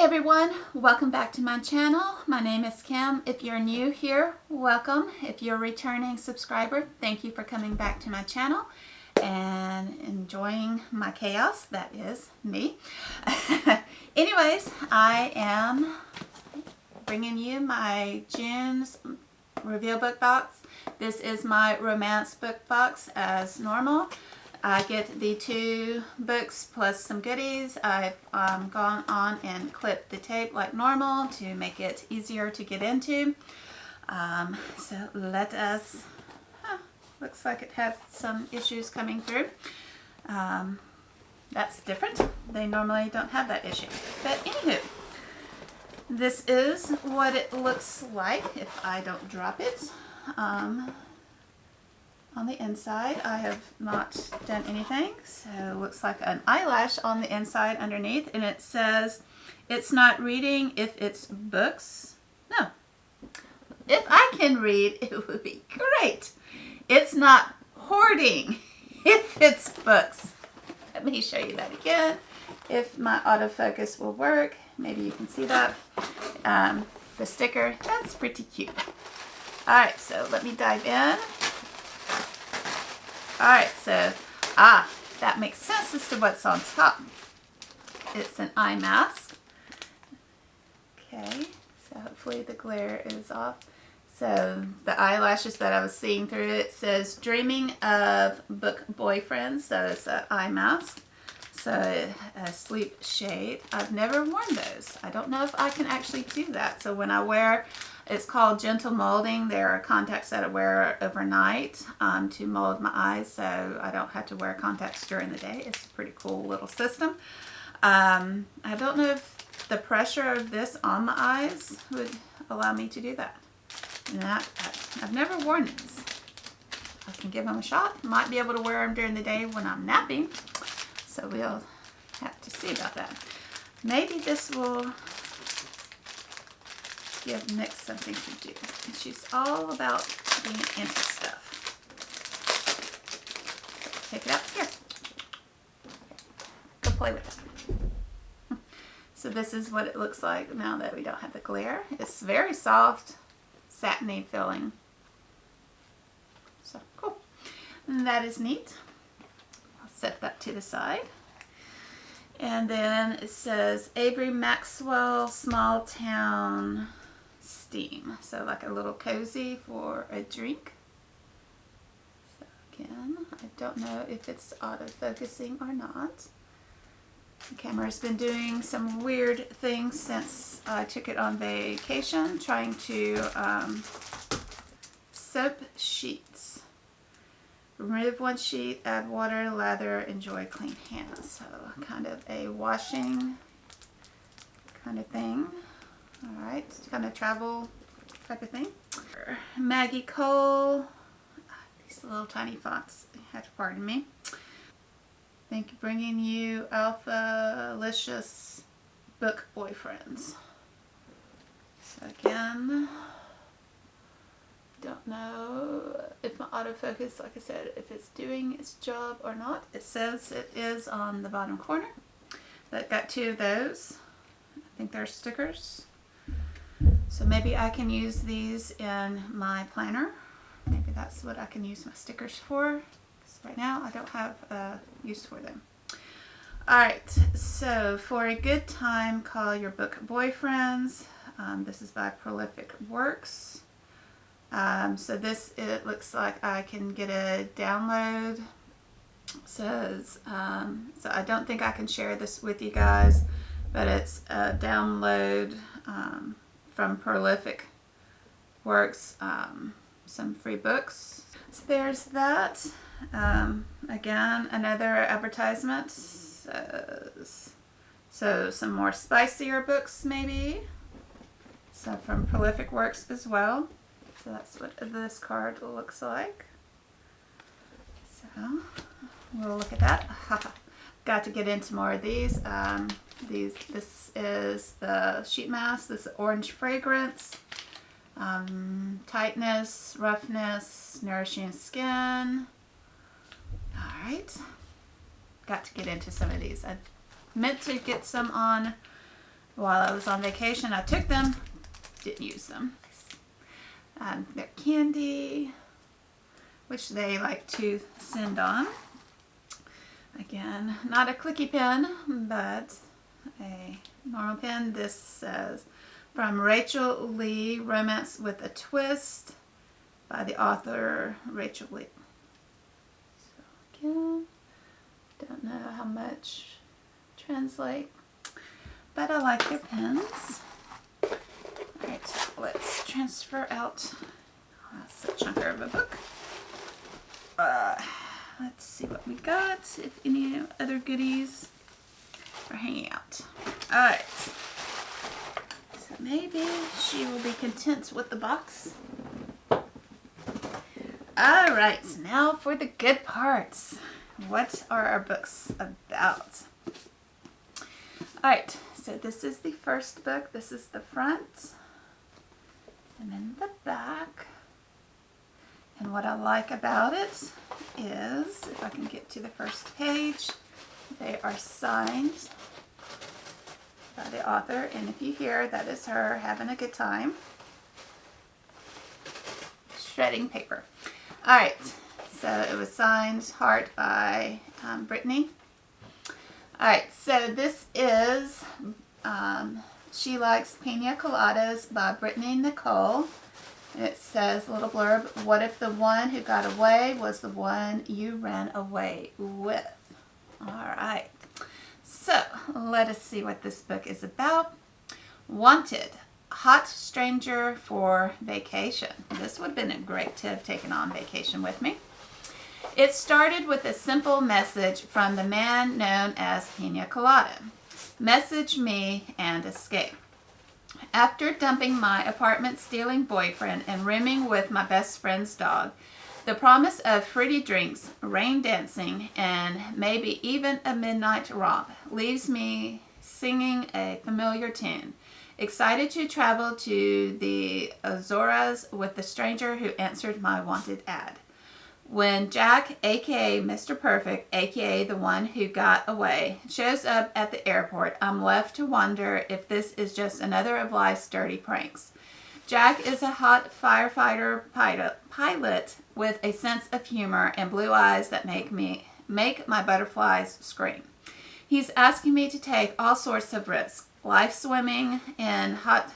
everyone, welcome back to my channel. My name is Kim. If you're new here, welcome. If you're a returning subscriber, thank you for coming back to my channel and enjoying my chaos. That is me. Anyways, I am bringing you my June's reveal book box. This is my romance book box as normal. I get the 2 books plus some goodies. I've gone on and clipped the tape like normal to make it easier to get into. So let us, looks like it had some issues coming through. That's different. They normally don't have that issue. But anywho, this is what it looks like if I don't drop it. On the inside, I have not done anything, so it looks like an eyelash on the inside underneath, and it says, it's not reading if it's books. No. If I can read, it would be great. It's not hoarding if it's books. Let me show you that again. If my autofocus will work, maybe you can see that. The sticker, that's pretty cute. Alright, so let me dive in. Alright, so, that makes sense as to what's on top. It's an eye mask. Okay, so hopefully the glare is off. So, the eyelashes that I was seeing through it says, dreaming of book boyfriends. So, it's an eye mask. So, a sleep shade. I've never worn those. I don't know if I can actually do that. So, when I wear, it's called gentle molding. There are contacts that I wear overnight to mold my eyes, so I don't have to wear contacts during the day. It's a pretty cool little system. I don't know if the pressure of this on my eyes would allow me to do that. And I've never worn these. I can give them a shot. Might be able to wear them during the day when I'm napping. So we'll have to see about that. Maybe this will give Nick something to do. And she's all about being into stuff. Take it out here. Go play with it. So this is what it looks like now that we don't have the glare. It's very soft, satiny feeling. So cool. And that is neat. I'll set that to the side. And then it says Avery Maxwell Small Town Steam. So like a little cozy for a drink. So again, I don't know if it's auto-focusing or not. The camera's been doing some weird things since I took it on vacation, trying to soap sheets. Remove 1 sheet, add water, lather, enjoy clean hands. So kind of a washing kind of thing. Alright, kind of travel type of thing. Maggie Cole. These little tiny fonts. You have to pardon me. Thank you, bringing you Alpha-licious book boyfriends. So again, don't know if my autofocus, like I said, if it's doing its job or not. It says it is on the bottom corner. But got 2 of those. I think they're stickers. So maybe I can use these in my planner. Maybe that's what I can use my stickers for. Because right now I don't have use for them. Alright, so for a good time, call your book boyfriends. This is by Prolific Works. So this, it looks like I can get a download. It says, so I don't think I can share this with you guys, but it's a download from Prolific Works, some free books. So there's that. Again, another advertisement. So some more spicier books maybe. So from Prolific Works as well. So that's what this card looks like. So we'll look at that. Got to get into more of these. This is the sheet mask. This is orange fragrance. Tightness, roughness, nourishing skin. Alright. Got to get into some of these. I meant to get some on while I was on vacation. I took them, didn't use them. They're candy, which they like to send on. Again, not a clicky pen, but a normal pen. This says, from Rachel Lee, Romance with a Twist, by the author Rachel Lee. So again, don't know how much translate, but I like their pens. Alright, let's transfer out. That's a chunker of a book. Let's see what we got, if any other goodies are hanging out. Alright, so maybe she will be content with the box. Alright, now for the good parts. What are our books about? Alright, so this is the first book. This is the front, and then the back. And what I like about it is, if I can get to the first page, they are signed by the author. And if you hear, that is her having a good time shredding paper. Alright, so it was signed Heart by Brittany. Alright, so this is She Likes Pina Coladas by Brittany Nicole. It says, a little blurb, what if the one who got away was the one you ran away with? Alright, so let us see what this book is about. Wanted, hot stranger for vacation. This would have been great to have taken on vacation with me. It started with a simple message from the man known as Pina Colada. Message me and escape. After dumping my apartment-stealing boyfriend and rooming with my best friend's dog, the promise of fruity drinks, rain dancing, and maybe even a midnight romp leaves me singing a familiar tune, excited to travel to the Azores with the stranger who answered my wanted ad. When Jack, aka Mr. Perfect, aka the one who got away, shows up at the airport, I'm left to wonder if this is just another of life's dirty pranks. Jack is a hot firefighter pilot with a sense of humor and blue eyes that make my butterflies scream. He's asking me to take all sorts of risks, like swimming in hot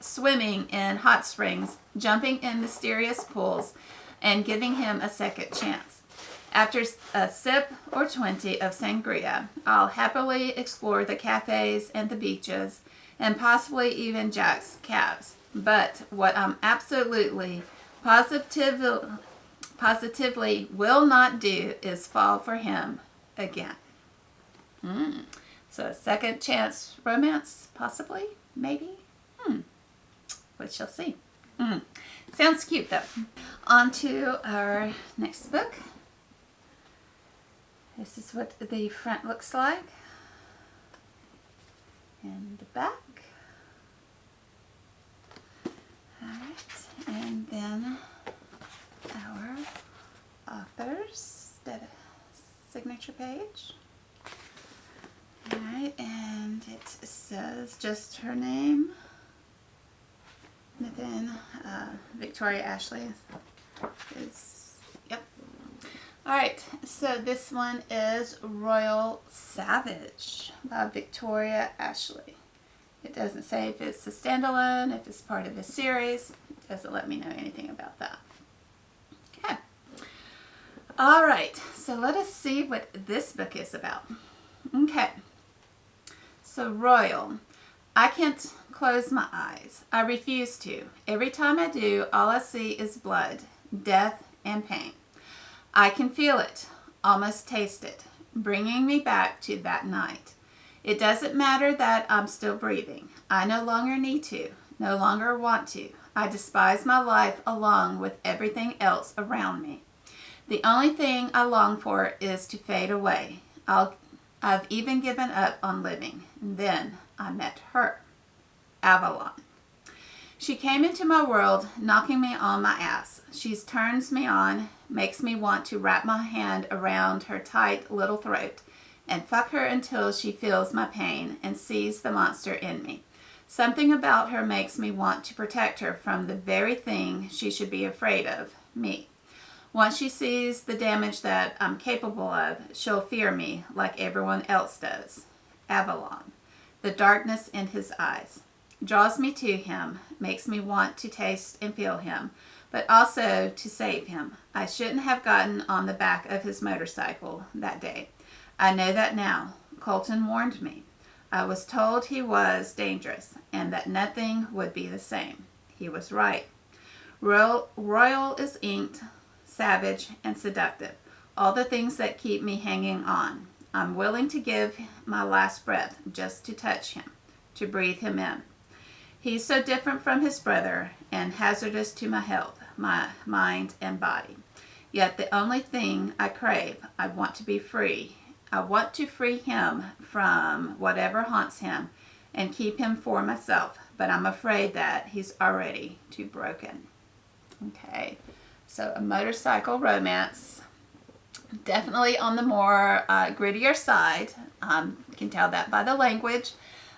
springs, jumping in mysterious pools, and giving him a second chance. After a sip or 20 of sangria, I'll happily explore the cafes and the beaches, and possibly even Jack's calves. But what I'm absolutely, positively will not do is fall for him again. So a second chance romance, possibly, maybe? We shall see. Sounds cute though. On to our next book. This is what the front looks like. And the back. Alright, and then our author's signature page. Alright, and it says just her name. And then Victoria Ashley is, yep. Alright, so this one is Royal Savage by Victoria Ashley. It doesn't say if it's a standalone, if it's part of a series. It doesn't let me know anything about that. Okay. Alright, so let us see what this book is about. Okay. So Royal. I can't close my eyes. I refuse to. Every time I do, all I see is blood, death, and pain. I can feel it, almost taste it, bringing me back to that night. It doesn't matter that I'm still breathing. I no longer need to, no longer want to. I despise my life along with everything else around me. The only thing I long for is to fade away. I've even given up on living. And then I met her, Avalon. She came into my world, knocking me on my ass. She turns me on, makes me want to wrap my hand around her tight little throat, and fuck her until she feels my pain and sees the monster in me. Something about her makes me want to protect her from the very thing she should be afraid of, me. Once she sees the damage that I'm capable of, she'll fear me like everyone else does. Avalon. The darkness in his eyes draws me to him, makes me want to taste and feel him, but also to save him. I shouldn't have gotten on the back of his motorcycle that day. I know that now. Colton warned me. I was told he was dangerous and that nothing would be the same. He was right. Royal is inked, savage, and seductive. All the things that keep me hanging on. I'm willing to give my last breath just to touch him, to breathe him in. He's so different from his brother and hazardous to my health, my mind and body. Yet the only thing I crave, I want to be free. I want to free him from whatever haunts him and keep him for myself, but I'm afraid that he's already too broken. Okay, so a motorcycle romance. Definitely on the more grittier side. You can tell that by the language.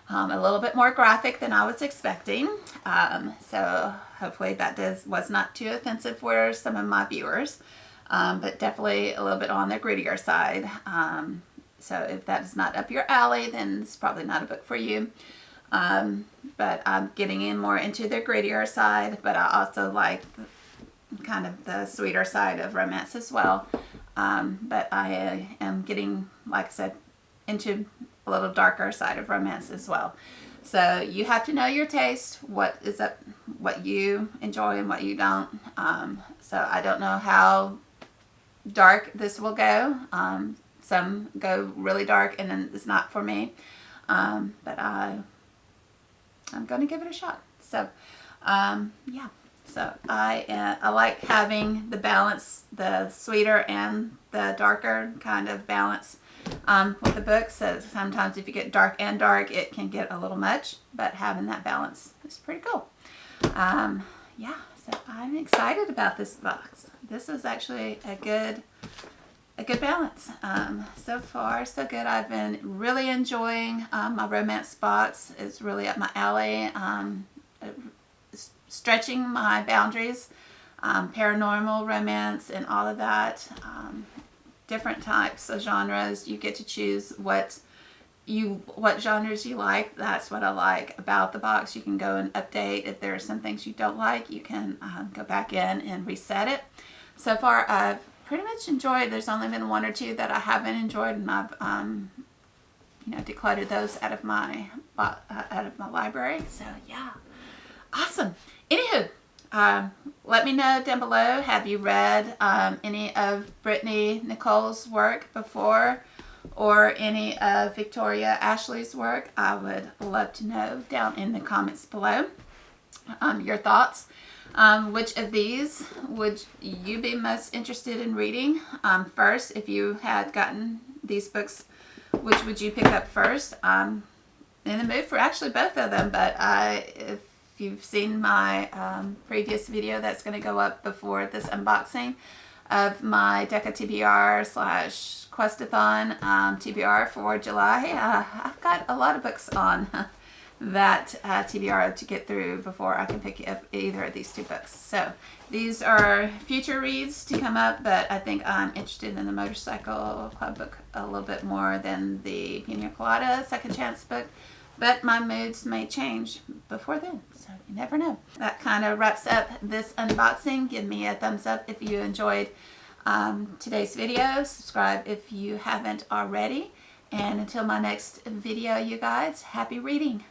A little bit more graphic than I was expecting. So hopefully that was not too offensive for some of my viewers. But definitely a little bit on the grittier side. So if that is not up your alley, then it's probably not a book for you. But I'm getting in more into the grittier side. But I also like kind of the sweeter side of romance as well. But I am getting, like I said, into a little darker side of romance as well. So you have to know your taste, what you enjoy and what you don't. So I don't know how dark this will go. Some go really dark and then it's not for me. But I'm going to give it a shot. So yeah. So I like having the balance, the sweeter and the darker kind of balance with the book. So sometimes if you get dark and dark, it can get a little much, but having that balance is pretty cool. Yeah, so I'm excited about this box. This is actually a good balance. So far, so good. I've been really enjoying my romance box. It's really up my alley. Stretching my boundaries, paranormal, romance, and all of that. Different types of genres. You get to choose what genres you like. That's what I like about the box. You can go and update. If there are some things you don't like, you can go back in and reset it. So far, I've pretty much enjoyed. There's only been one or two that I haven't enjoyed, and I've decluttered those out of my library. So yeah, awesome. Anywho, let me know down below, have you read any of Brittany Nicole's work before or any of Victoria Ashley's work? I would love to know down in the comments below your thoughts. Which of these would you be most interested in reading first? If you had gotten these books, which would you pick up first? I'm in the mood for actually both of them, but if you've seen my previous video that's going to go up before this unboxing of my Deca TBR / Questathon TBR for July, I've got a lot of books on that TBR to get through before I can pick up either of these two books. So these are future reads to come up, but I think I'm interested in the Motorcycle Club book a little bit more than the Pina Colada Second Chance book. But my moods may change before then, so you never know. That kind of wraps up this unboxing. Give me a thumbs up if you enjoyed today's video. Subscribe if you haven't already. And until my next video, you guys, happy reading.